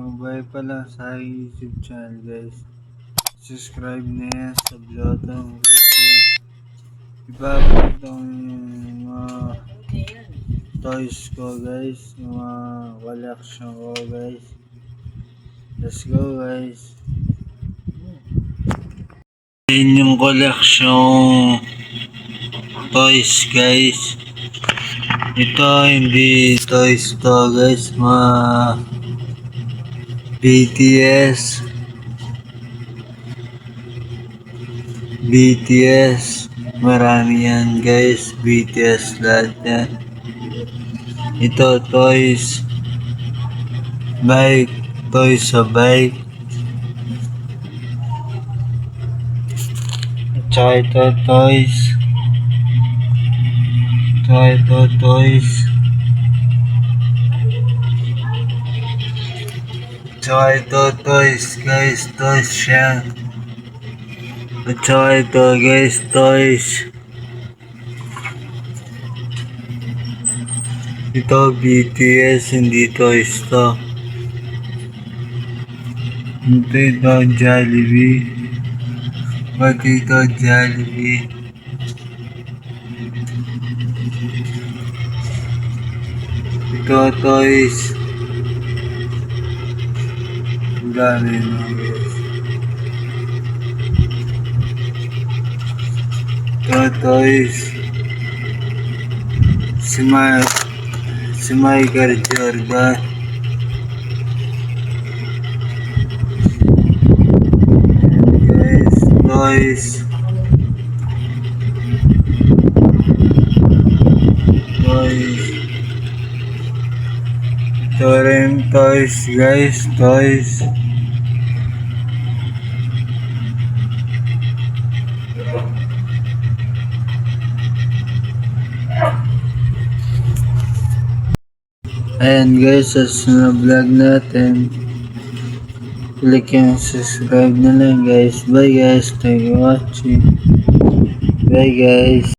Bye pa lang sa aking YouTube channel guys. Subscribe na yan sa Blotong Review. Ipapakita ko yung mga toys ko guys. Yung mga collection ko guys. Let's go guys. Yan yung collection toys guys. Ito hindi toys to guys. Mga BTS marami yan guys. BTS lahat yan. Ito toys bike, toys sa bike. Tsaka ito toys. Ito toys. Tsaka ito toys guys. Toys siya. At saka ito guys, toys. Ito BTS, hindi toys to. Ito Jollibee. Pati ito Jollibee. Ito toys. Ang dami na guys. Ito toys. Si Michael Jordan. And guys, toys. Ito rin toys guys, toys. Ayan guys, sa sunod vlog natin, click yung subscribe na lang guys. Bye guys, thank you for watching. Bye guys.